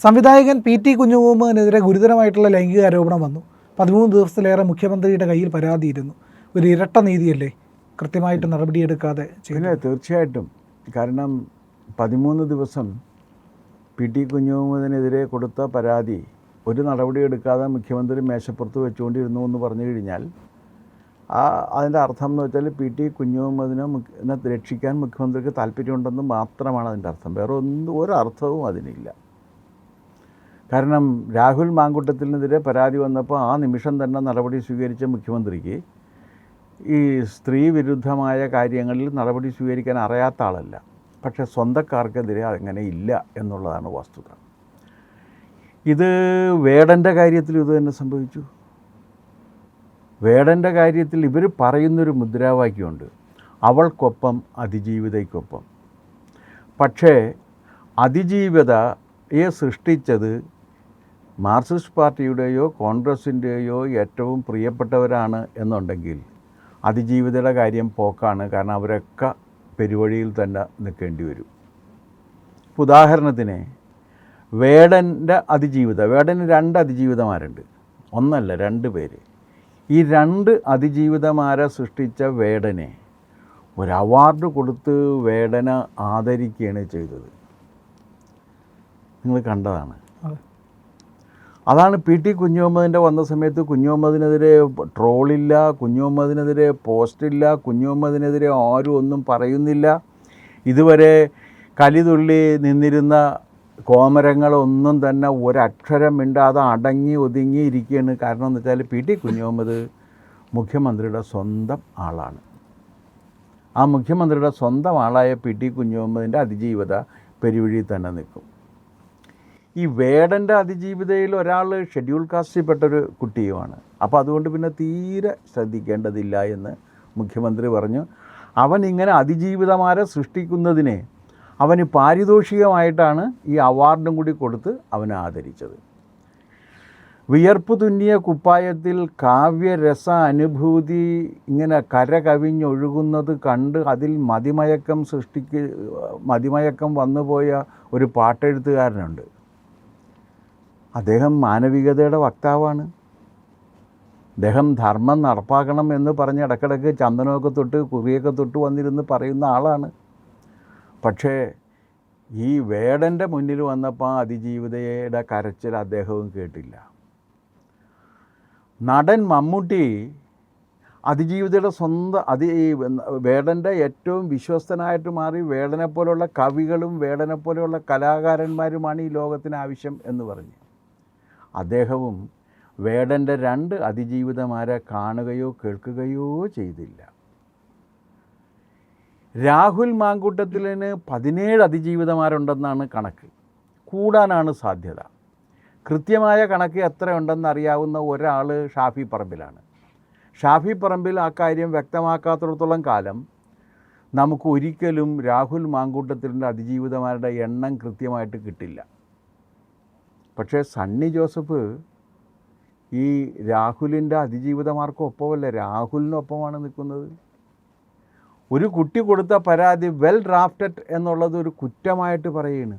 സംവിധായകൻ പി.ടി. കുഞ്ഞുമുഹമ്മദിനെതിരെ ഗുരുതരമായിട്ടുള്ള ലൈംഗിക ആരോപണം വന്നു. 13 ദിവസത്തിലേറെ മുഖ്യമന്ത്രിയുടെ കയ്യിൽ പരാതിയിരുന്നു. ഒരു ഇരട്ട നീതിയല്ലേ കൃത്യമായിട്ട് നടപടിയെടുക്കാതെ? പിന്നെ തീർച്ചയായിട്ടും. കാരണം 13 ദിവസം പി.ടി. കുഞ്ഞുമുഹമ്മദിനെതിരെ കൊടുത്ത പരാതി ഒരു നടപടിയെടുക്കാതെ മുഖ്യമന്ത്രി മേശപ്പുറത്ത് വെച്ചുകൊണ്ടിരുന്നു എന്ന് പറഞ്ഞു കഴിഞ്ഞാൽ അതിൻ്റെ അർത്ഥം എന്ന് വെച്ചാൽ പി.ടി. കുഞ്ഞുമുഹമ്മദിനെ രക്ഷിക്കാൻ മുഖ്യമന്ത്രിക്ക് താല്പര്യമുണ്ടെന്ന് മാത്രമാണ് അതിൻ്റെ അർത്ഥം. വേറെ ഒരർത്ഥവും അതിനില്ല. കാരണം രാഹുൽ മാങ്കൂട്ടത്തിനെതിരെ പരാതി വന്നപ്പോൾ ആ നിമിഷം തന്നെ നടപടി സ്വീകരിച്ച മുഖ്യമന്ത്രിക്ക് ഈ സ്ത്രീ വിരുദ്ധമായ കാര്യങ്ങളിൽ നടപടി സ്വീകരിക്കാൻ അറിയാത്ത ആളല്ല. പക്ഷേ സ്വന്തക്കാർക്കെതിരെ അങ്ങനെ ഇല്ല എന്നുള്ളതാണ് വസ്തുത. ഇത് വേടൻ്റെ കാര്യത്തിൽ ഇത് തന്നെ സംഭവിച്ചു. വേടൻ്റെ കാര്യത്തിൽ ഇവർ പറയുന്നൊരു മുദ്രാവാക്യമുണ്ട്, അവൾക്കൊപ്പം അതിജീവിതയ്ക്കൊപ്പം. പക്ഷേ അതിജീവിതയെ സൃഷ്ടിച്ചത് മാർക്സിസ്റ്റ് പാർട്ടിയുടെയോ കോൺഗ്രസിൻ്റെയോ ഏറ്റവും പ്രിയപ്പെട്ടവരാണ് എന്നുണ്ടെങ്കിൽ അതിജീവിതയുടെ കാര്യം പോക്കാണ്. കാരണം അവരൊക്കെ പെരുവഴിയിൽ തന്നെ നിൽക്കേണ്ടി വരും. ഉദാഹരണത്തിന് വേടൻ്റെ വേടന് 2 അതിജീവിതമാരുണ്ട്. ഒന്നല്ല 2 പേര്. ഈ 2 അതിജീവിതമാരെ സൃഷ്ടിച്ച വേടനെ ഒരു അവാർഡ് കൊടുത്ത് വേടനെ ആദരിക്കുകയാണ് ചെയ്തത്. നിങ്ങൾ കണ്ടതാണ്. അതാണ് പി.ടി. കുഞ്ഞുമുഹമ്മദിൻ്റെ വന്ന സമയത്ത് കുഞ്ഞുമുഹമ്മദിനെതിരെ ട്രോളില്ല, കുഞ്ഞുമുഹമ്മദിനെതിരെ പോസ്റ്റില്ല, കുഞ്ഞുമുഹമ്മദിനെതിരെ ആരും ഒന്നും പറയുന്നില്ല. ഇതുവരെ കലിതുള്ളി നിന്നിരുന്ന കോമരങ്ങളൊന്നും തന്നെ ഒരക്ഷരം മിണ്ടാതെ അടങ്ങി ഒതുങ്ങി ഇരിക്കുകയാണ്. കാരണം എന്ന് വെച്ചാൽ പി.ടി. കുഞ്ഞുമുഹമ്മദ് മുഖ്യമന്ത്രിയുടെ സ്വന്തം ആളാണ്. ആ മുഖ്യമന്ത്രിയുടെ സ്വന്തം ആളായ പി.ടി. കുഞ്ഞുമുഹമ്മദിൻ്റെ അതിജീവിത പെരുവഴിയിൽ തന്നെ നിൽക്കും. ഈ വേടൻ്റെ അതിജീവിതയിൽ ഒരാൾ ഷെഡ്യൂൾ കാസ്റ്റിൽപ്പെട്ടൊരു കുട്ടിയുമാണ്. അപ്പോൾ അതുകൊണ്ട് പിന്നെ തീരെ ശ്രദ്ധിക്കേണ്ടതില്ല എന്ന് മുഖ്യമന്ത്രി പറഞ്ഞു. അവൻ ഇങ്ങനെ അതിജീവിതമാരെ സൃഷ്ടിക്കുന്നതിനെ അവന് പാരിതോഷികമായിട്ടാണ് ഈ അവാർഡും കൂടി കൊടുത്ത് അവനെ ആദരിച്ചത്. വിയർപ്പ് തുന്നിയ കുപ്പായത്തിൽ കാവ്യരസ അനുഭൂതി ഇങ്ങനെ കരകവിഞ്ഞൊഴുകുന്നത് കണ്ട് അതിൽ മതിമയക്കം വന്നുപോയ ഒരു പാട്ടെഴുത്തുകാരനുണ്ട്. അദ്ദേഹം മാനവികതയുടെ വക്താവാണ്. അദ്ദേഹം ധർമ്മം നടപ്പാക്കണം എന്ന് പറഞ്ഞ് ഇടയ്ക്കിടയ്ക്ക് ചന്ദനമൊക്കെ തൊട്ട് കുറിയൊക്കെ തൊട്ട് വന്നിരുന്ന് പറയുന്ന ആളാണ്. പക്ഷേ ഈ വേടൻ്റെ മുന്നിൽ വന്നപ്പോൾ അതിജീവിതയുടെ കരച്ചിൽ അദ്ദേഹവും കേട്ടില്ല. നടൻ മമ്മൂട്ടി അതിജീവിതയുടെ വേടൻ്റെ ഏറ്റവും വിശ്വസ്തനായിട്ട് മാറി. വേടനെ പോലുള്ള കവികളും വേടനെ പോലെയുള്ള കലാകാരന്മാരുമാണ് ഈ ലോകത്തിന് ആവശ്യം എന്ന് പറഞ്ഞ് അദ്ദേഹവും വേടൻ്റെ 2 അതിജീവിതമാരെ കാണുകയോ കേൾക്കുകയോ ചെയ്തില്ല. രാഹുൽ മാങ്കൂട്ടത്തിലിന് 17 അതിജീവിതമാരുണ്ടെന്നാണ് കണക്ക്. കൂടാനാണ് സാധ്യത. കൃത്യമായ കണക്ക് എത്രയുണ്ടെന്ന് അറിയാവുന്ന ഒരാൾ ഷാഫി പറമ്പിലാണ്. ഷാഫി പറമ്പിൽ ആ കാര്യം വ്യക്തമാക്കാത്തിടത്തോളം കാലം നമുക്ക് ഒരിക്കലും രാഹുൽ മാങ്കൂട്ടത്തിലിൻ്റെ അതിജീവിതമാരുടെ എണ്ണം കൃത്യമായിട്ട് കിട്ടില്ല. പക്ഷേ സണ്ണി ജോസഫ് ഈ രാഹുലിൻ്റെ അതിജീവിതമാർക്കൊപ്പമല്ല, രാഹുലിനൊപ്പമാണ് നിൽക്കുന്നത്. ഒരു കുട്ടി കൊടുത്ത പരാതി വെൽ ഡ്രാഫ്റ്റഡ് എന്നുള്ളത് ഒരു കുറ്റമായിട്ട് പറയുകയാണ്.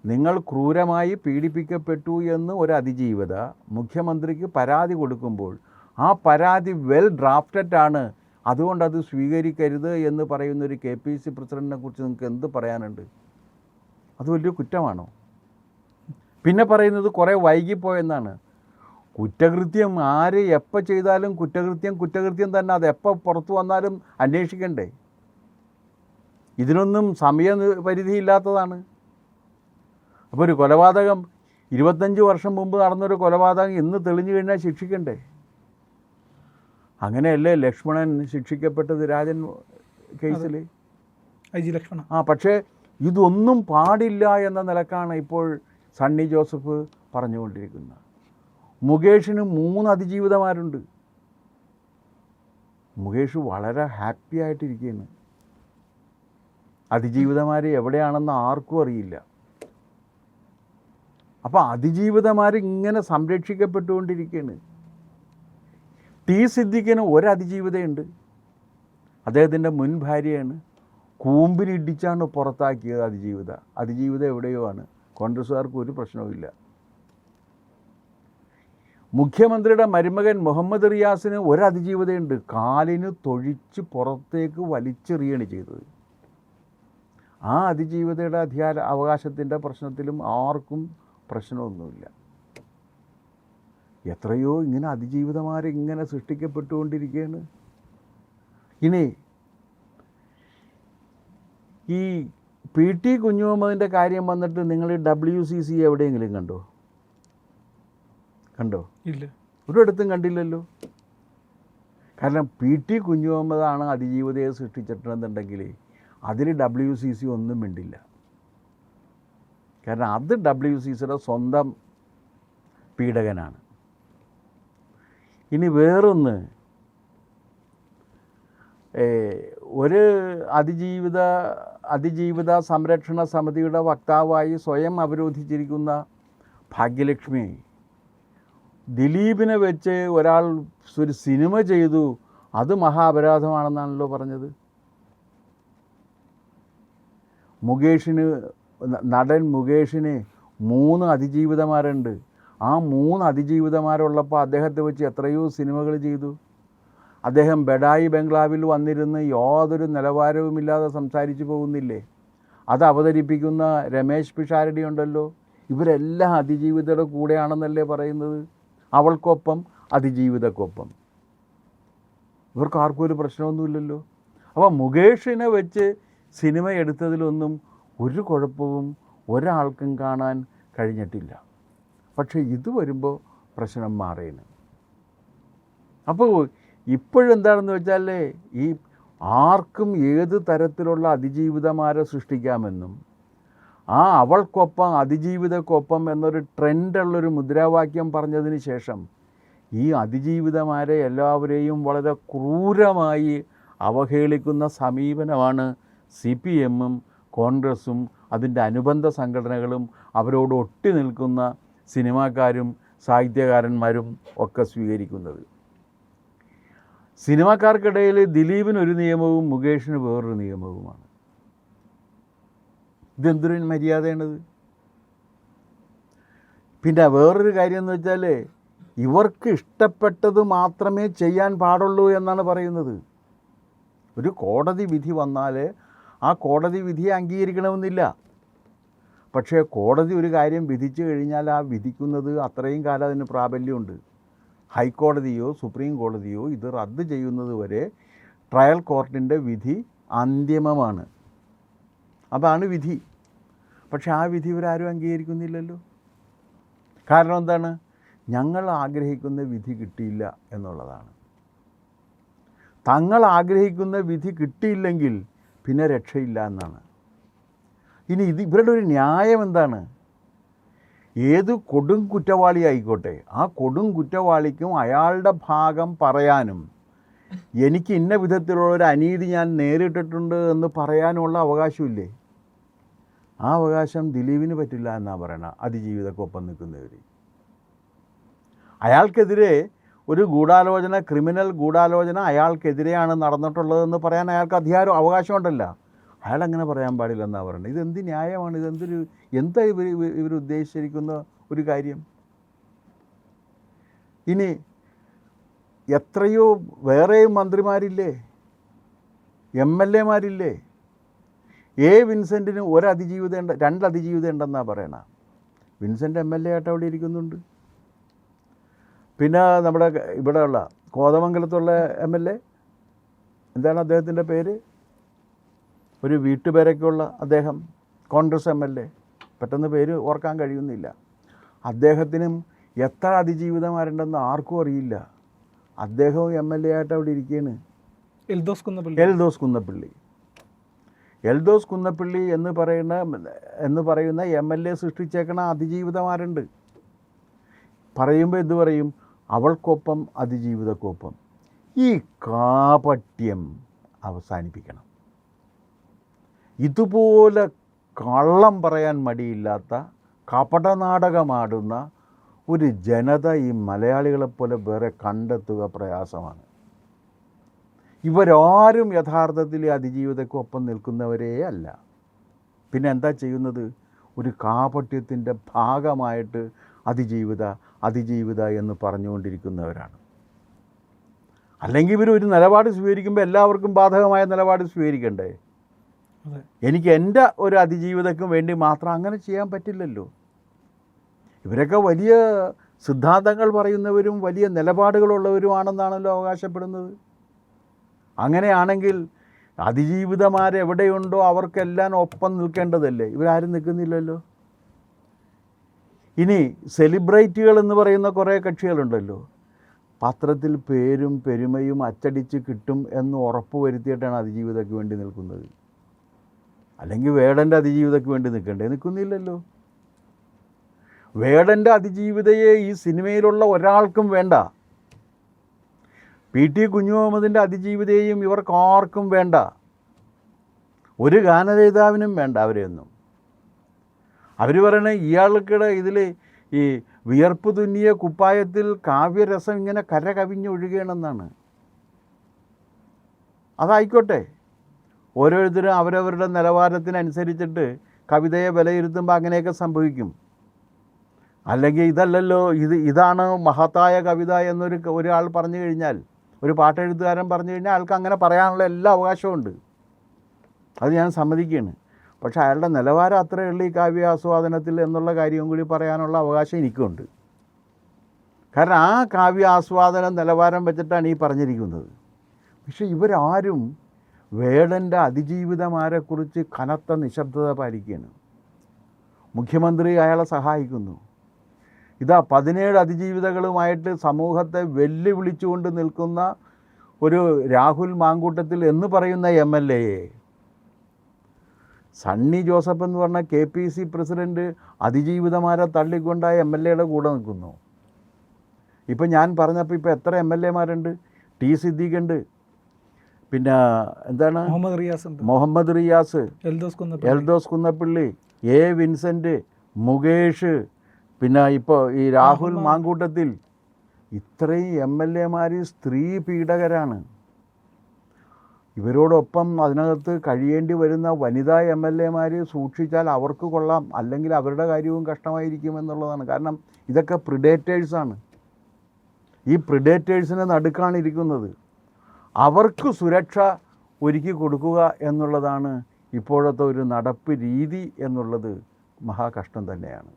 നിങ്ങൾ ക്രൂരമായി പീഡിപ്പിക്കപ്പെട്ടു എന്ന് ഒരു അതിജീവിത മുഖ്യമന്ത്രിക്ക് പരാതി കൊടുക്കുമ്പോൾ ആ പരാതി വെൽ ഡ്രാഫ്റ്റഡ് ആണ്, അതുകൊണ്ട് അത് സ്വീകരിക്കരുത് എന്ന് പറയുന്നൊരു KPCC പ്രസിഡൻറ്റിനെ കുറിച്ച് നിങ്ങൾക്ക് എന്ത് പറയാനുണ്ട്? അത് വലിയ കുറ്റമാണോ? പിന്നെ പറയുന്നത് കുറേ വൈകിപ്പോയെന്നാണ്. കുറ്റകൃത്യം ആര് എപ്പോൾ ചെയ്താലും കുറ്റകൃത്യം തന്നെ. അത് എപ്പോൾ പുറത്തു വന്നാലും അന്വേഷിക്കണ്ടേ? ഇതിനൊന്നും സമയപരിധിയില്ലാത്തതാണ്. അപ്പോൾ ഒരു കൊലപാതകം 25 വർഷം മുമ്പ് നടന്നൊരു കൊലപാതകം ഇന്ന് തെളിഞ്ഞു കഴിഞ്ഞാൽ ശിക്ഷിക്കണ്ടേ? അങ്ങനെയല്ലേ ലക്ഷ്മണൻ ശിക്ഷിക്കപ്പെട്ടത് രാജൻ കേസിൽ? ലക്ഷ്മണൻ. പക്ഷേ ഇതൊന്നും പാടില്ല എന്ന നിലക്കാണ് ഇപ്പോൾ സണ്ണി ജോസഫ് പറഞ്ഞുകൊണ്ടിരിക്കുന്നത്. മുകേഷിന് 3 അതിജീവിതമാരുണ്ട്. മുകേഷ് വളരെ ഹാപ്പി ആയിട്ടിരിക്കുകയാണ്. അതിജീവിതമാർ എവിടെയാണെന്ന് ആർക്കും അറിയില്ല. അപ്പോൾ അതിജീവിതമാർ ഇങ്ങനെ സംരക്ഷിക്കപ്പെട്ടുകൊണ്ടിരിക്കുകയാണ്. ടി സിദ്ദിഖിന് 1 അതിജീവിതയുണ്ട്. അദ്ദേഹത്തിൻ്റെ മുൻ ഭാര്യയാണ്. കൂമ്പിനിടിച്ചാണ് പുറത്താക്കിയത് അതിജീവിത എവിടെയോ ആണ്. കോൺഗ്രസ്സുകാർക്ക് ഒരു പ്രശ്നവുമില്ല. മുഖ്യമന്ത്രിയുടെ മരുമകൻ മുഹമ്മദ് റിയാസിന് ഒരതിജീവിതയുണ്ട്. കാലിന് തൊഴിച്ച് പുറത്തേക്ക് വലിച്ചെറിയാണ് ചെയ്തത്. ആ അതിജീവിതയുടെ അവകാശത്തിൻ്റെ പ്രശ്നത്തിലും ആർക്കും പ്രശ്നമൊന്നുമില്ല. എത്രയോ ഇങ്ങനെ അതിജീവിതമാരെ ഇങ്ങനെ സൃഷ്ടിക്കപ്പെട്ടുകൊണ്ടിരിക്കുകയാണ്. ഇനി ഈ PT കുഞ്ഞുമുഹമ്മദിൻ്റെ കാര്യം വന്നിട്ട് നിങ്ങൾ WCC എവിടെയെങ്കിലും കണ്ടോ? ഇല്ല, ഒരിടത്തും കണ്ടില്ലല്ലോ. കാരണം PT കുഞ്ഞുമുഹമ്മദാണ് അതിജീവിതയെ സൃഷ്ടിച്ചിട്ടുണ്ടെന്നുണ്ടെങ്കിൽ അതിൽ WCC ഒന്നും മിണ്ടില്ല. കാരണം അത് WCCയുടെ സ്വന്തം പീഡകനാണ്. ഇനി വേറൊന്ന്, ഒരു അതിജീവിത സംരക്ഷണ സമിതിയുടെ വക്താവായി സ്വയം അവരോധിച്ചിരിക്കുന്ന ഭാഗ്യലക്ഷ്മി ദിലീപിനെ വെച്ച് ഒരാൾ ഒരു സിനിമ ചെയ്തു, അത് മഹാപരാധമാണെന്നാണല്ലോ പറഞ്ഞത്. നടൻ മുകേഷിന് 3 അതിജീവിതമാരുണ്ട്. ആ 3 അതിജീവിതമാരുള്ളപ്പോൾ അദ്ദേഹത്തെ വെച്ച് എത്രയോ സിനിമകൾ ചെയ്തു. അദ്ദേഹം ബഡായി ബംഗ്ലാവിൽ വന്നിരുന്ന് യാതൊരു നിലവാരവുമില്ലാതെ സംസാരിച്ചു പോകുന്നില്ലേ? അത് അവതരിപ്പിക്കുന്ന രമേശ് പിഷാരടി ഉണ്ടല്ലോ, ഇവരെല്ലാം അതിജീവിതയുടെ കൂടെയാണെന്നല്ലേ പറയുന്നത്. അവൾക്കൊപ്പം അതിജീവിതക്കൊപ്പം ഇവർക്ക് ആർക്കും ഒരു പ്രശ്നമൊന്നുമില്ലല്ലോ. അപ്പോൾ മുകേഷിനെ വെച്ച് സിനിമ എടുത്തതിലൊന്നും ഒരു കുഴപ്പവും ഒരാൾക്കും കാണാൻ കഴിഞ്ഞിട്ടില്ല. പക്ഷേ ഇത് വരുമ്പോൾ പ്രശ്നം മാറിയാണ്. അപ്പോൾ ഇപ്പോഴെന്താണെന്ന് വെച്ചാൽ ഈ ആർക്കും ഏത് തരത്തിലുള്ള അതിജീവിതമാരെ സൃഷ്ടിക്കാമെന്നും അവൾക്കൊപ്പം അതിജീവിതക്കൊപ്പം എന്നൊരു ട്രെൻഡുള്ളൊരു മുദ്രാവാക്യം പറഞ്ഞതിന് ശേഷം ഈ അതിജീവിതമാരെ എല്ലാവരെയും വളരെ ക്രൂരമായി അവഹേളിക്കുന്ന സമീപനമാണ് CPM-ഉം കോൺഗ്രസും അതിൻ്റെ അനുബന്ധ സംഘടനകളും അവരോട് ഒട്ടി നിൽക്കുന്ന സിനിമാക്കാരും സാഹിത്യകാരന്മാരും ഒക്കെ സ്വീകരിക്കുന്നത്. സിനിമാക്കാർക്കിടയിൽ ദിലീപിനൊരു നിയമവും മുകേഷിന് വേറൊരു നിയമവുമാണ്. ഇതെന്തൊരു മര്യാദയാണത്? പിന്നെ വേറൊരു കാര്യം എന്ന് വെച്ചാൽ ഇവർക്ക് ഇഷ്ടപ്പെട്ടത് മാത്രമേ ചെയ്യാൻ പാടുള്ളൂ എന്നാണ് പറയുന്നത്. ഒരു കോടതി വിധി വന്നാൽ ആ കോടതി വിധിയെ അംഗീകരിക്കണമെന്നില്ല. പക്ഷേ കോടതി ഒരു കാര്യം വിധിച്ചു കഴിഞ്ഞാൽ ആ വിധിക്കുന്നത് അത്രയും കാലം അതിന് പ്രാബല്യമുണ്ട്. ഹൈക്കോടതിയോ സുപ്രീം കോടതിയോ ഇത് റദ്ദ് ചെയ്യുന്നത് വരെ ട്രയൽ കോർട്ടിൻ്റെ വിധി അന്തിമമാണ്. അതാണ് വിധി. പക്ഷെ ആ വിധി ഇവരാരും അംഗീകരിക്കുന്നില്ലല്ലോ. കാരണം എന്താണ്? ഞങ്ങൾ ആഗ്രഹിക്കുന്ന വിധി കിട്ടിയില്ല എന്നുള്ളതാണ്. തങ്ങൾ ആഗ്രഹിക്കുന്ന വിധി കിട്ടിയില്ലെങ്കിൽ പിന്നെ രക്ഷയില്ല എന്നാണ്. ഇനി ഇവരുടെ ഒരു ന്യായം എന്താണ്? ഏത് കൊടും കുറ്റവാളി ആയിക്കോട്ടെ, ആ കൊടും കുറ്റവാളിക്കും അയാളുടെ ഭാഗം പറയാനും എനിക്ക് ഇന്ന വിധത്തിലുള്ളൊരു അനീതി ഞാൻ നേരിട്ടിട്ടുണ്ട് എന്ന് പറയാനുള്ള അവകാശമില്ലേ? ആ അവകാശം ദിലീപിന് പറ്റില്ല എന്നാണ് പറയണത്. അതിജീവിതക്കൊപ്പം നിൽക്കുന്നവർ അയാൾക്കെതിരെ ഒരു ഗൂഢാലോചന, ക്രിമിനൽ ഗൂഢാലോചന അയാൾക്കെതിരെയാണ് നടന്നിട്ടുള്ളതെന്ന് പറയാൻ അയാൾക്ക് അവകാശമുണ്ടല്ലോ. അയാളങ്ങനെ പറയാൻ പാടില്ലെന്നാണ് പറയുന്നത്. ഇതെന്ത് ന്യായമാണ്? എന്താ ഇവർ ഉദ്ദേശിച്ചിരിക്കുന്ന ഒരു കാര്യം? ഇനി എത്രയോ വേറെയും മന്ത്രിമാരില്ലേ, MLA-മാരില്ലേ? വിൻസെൻറ്റിന് 2 അതിജീവിത ഉണ്ടെന്നാണ് പറയണത്. വിൻസെൻ്റ് MLA ആയിട്ട് അവിടെ ഇരിക്കുന്നുണ്ട്. പിന്നെ നമ്മുടെ ഇവിടെയുള്ള കോതമംഗലത്തുള്ള MLA എന്താണ് അദ്ദേഹത്തിൻ്റെ പേര്? ഒരു വീട്ടുപേരൊക്കെയുള്ള അദ്ദേഹം, കോൺഗ്രസ് MLA, പെട്ടെന്ന് പേര് ഓർക്കാൻ കഴിയുന്നില്ല. അദ്ദേഹത്തിനും എത്ര അതിജീവിതമാരുണ്ടെന്ന് ആർക്കും അറിയില്ല. അദ്ദേഹവും MLA ആയിട്ട് അവിടെ ഇരിക്കുകയാണ്. എൽദോസ് കുന്നപ്പള്ളി എന്ന് പറയുന്ന MLA സൃഷ്ടിച്ചേക്കണ അതിജീവിതമാരുണ്ട്. പറയുമ്പോൾ എന്ത് പറയും? അവൾക്കൊപ്പം അതിജീവിതക്കൊപ്പം. ഈ കാപട്യം അവസാനിപ്പിക്കണം. ഇതുപോലെ കള്ളം പറയാൻ മടിയില്ലാത്ത കപടനാടകമാടുന്ന ഒരു ജനത ഈ മലയാളികളെപ്പോലെ വേറെ കണ്ടെത്തുക പ്രയാസമാണ്. ഇവരാരും യഥാർത്ഥത്തിൽ അതിജീവിതക്കൊപ്പം നിൽക്കുന്നവരേ അല്ല. പിന്നെ എന്താ ചെയ്യുന്നത്? ഒരു കാപട്യത്തിൻ്റെ ഭാഗമായിട്ട് അതിജീവിത എന്ന് പറഞ്ഞുകൊണ്ടിരിക്കുന്നവരാണ്. അല്ലെങ്കിൽ ഇവരൊരു നിലപാട് സ്വീകരിക്കുമ്പോൾ എല്ലാവർക്കും ബാധകമായ നിലപാട് സ്വീകരിക്കണ്ടേ? എനിക്ക് എൻ്റെ ഒരു അതിജീവിതക്കും വേണ്ടി മാത്രം അങ്ങനെ ചെയ്യാൻ പറ്റില്ലല്ലോ. ഇവരൊക്കെ വലിയ സിദ്ധാന്തങ്ങൾ പറയുന്നവരും വലിയ നിലപാടുകളുള്ളവരുമാണെന്നാണല്ലോ അവകാശപ്പെടുന്നത്. അങ്ങനെയാണെങ്കിൽ അതിജീവിതമാരെവിടെയുണ്ടോ അവർക്കെല്ലാം ഒപ്പം നിൽക്കേണ്ടതല്ലേ? ഇവരാരും നിൽക്കുന്നില്ലല്ലോ. ഇനി സെലിബ്രിറ്റികൾ എന്ന് പറയുന്ന കുറേ കക്ഷികളുണ്ടല്ലോ, പത്രത്തിൽ പേരും പെരുമയും അച്ചടിച്ച് കിട്ടും എന്ന് ഉറപ്പ് വരുത്തിയിട്ടാണ് അതിജീവിതയ്ക്ക് വേണ്ടി നിൽക്കുന്നത്. അല്ലെങ്കിൽ വേടൻ്റെ അതിജീവിതയ്ക്ക് വേണ്ടി നിൽക്കുന്നില്ലല്ലോ. വേടൻ്റെ അതിജീവിതയെ ഈ സിനിമയിലുള്ള ഒരാൾക്കും വേണ്ട. PT കുഞ്ഞുമുഹമ്മദിൻ്റെ അതിജീവിതയും ഇവർക്കാർക്കും വേണ്ട. ഒരു ഗാനരചയിതാവിനും വേണ്ട അവരെയൊന്നും. അവർ പറയണ ഇയാൾക്കിടെ ഇതിൽ ഈ വിയർപ്പ് തുന്നിയ കുപ്പായത്തിൽ കാവ്യരസം ഇങ്ങനെ കര കവിഞ്ഞൊഴുകണമെന്നാണ്. അതായിക്കോട്ടെ, ഓരോരുത്തരും അവരവരുടെ നിലവാരത്തിനനുസരിച്ചിട്ട് കവിതയെ വിലയിരുത്തുമ്പോൾ അങ്ങനെയൊക്കെ സംഭവിക്കും. അല്ലെങ്കിൽ ഇതല്ലല്ലോ, ഇതാണ് മഹത്തായ കവിത ഒരാൾ പറഞ്ഞു കഴിഞ്ഞാൽ, ഒരു പാട്ടെഴുത്തുകാരൻ പറഞ്ഞു കഴിഞ്ഞാൽ അയാൾക്ക് അങ്ങനെ പറയാനുള്ള എല്ലാ അവകാശമുണ്ട്. അത് ഞാൻ സമ്മതിക്കുകയാണ്. പക്ഷേ അയാളുടെ നിലവാരം അത്രയേ ഉള്ളൂ ഈ കാവ്യാസ്വാദനത്തിൽ എന്നുള്ള കാര്യവും കൂടി പറയാനുള്ള അവകാശം എനിക്കുണ്ട്. കാരണം ആ കാവ്യാസ്വാദന നിലവാരം വെച്ചിട്ടാണ് ഈ പറഞ്ഞിരിക്കുന്നത്. പക്ഷേ ഇവരാരും വേടൻ്റെ അതിജീവിതമാരെക്കുറിച്ച് കനത്ത നിശബ്ദത പാലിക്കുകയാണ്. മുഖ്യമന്ത്രി അയാളെ സഹായിക്കുന്നു. ഇതാ 17 അതിജീവിതകളുമായിട്ട് സമൂഹത്തെ വെല്ലുവിളിച്ചുകൊണ്ട് നിൽക്കുന്ന ഒരു രാഹുൽ മാങ്കൂട്ടത്തിൽ എന്ന് പറയുന്ന MLA സണ്ണി ജോസഫ് എന്ന് പറഞ്ഞ KPC പ്രസിഡൻറ്റ് അതിജീവിതമാരെ തള്ളിക്കൊണ്ട് MLAയുടെ കൂടെ നിൽക്കുന്നു. ഇപ്പം ഞാൻ പറഞ്ഞപ്പോൾ ഇപ്പോൾ എത്ര MLAമാരുണ്ട്? T സിദ്ദീഖുണ്ട്, പിന്നെ എന്താണ് മുഹമ്മദ് റിയാസ്, എൽദോസ് കുന്നപ്പള്ളി, A വിൻസെൻ്റ്, മുകേഷ്, പിന്നെ ഇപ്പോൾ ഈ രാഹുൽ മാങ്കൂട്ടത്തിൽ. ഇത്രയും MLAമാർ സ്ത്രീ പീഡകരാണ്. ഇവരോടൊപ്പം അതിനകത്ത് കഴിയേണ്ടി വരുന്ന വനിതാ MLAമാർ സൂക്ഷിച്ചാൽ അവർക്ക് കൊള്ളാം, അല്ലെങ്കിൽ അവരുടെ കാര്യവും കഷ്ടമായിരിക്കും എന്നുള്ളതാണ്. കാരണം ഇതൊക്കെ പ്രിഡേറ്റേഴ്സാണ്. ഈ പ്രിഡേറ്റേഴ്സിന് നടുക്കാണ് ഇരിക്കുന്നത്. അവർക്ക് സുരക്ഷ ഒരുക്കി കൊടുക്കുക എന്നുള്ളതാണ് ഇപ്പോഴത്തെ ഒരു നടപ്പ് രീതി എന്നുള്ളത് മഹാകഷ്ടം തന്നെയാണ്.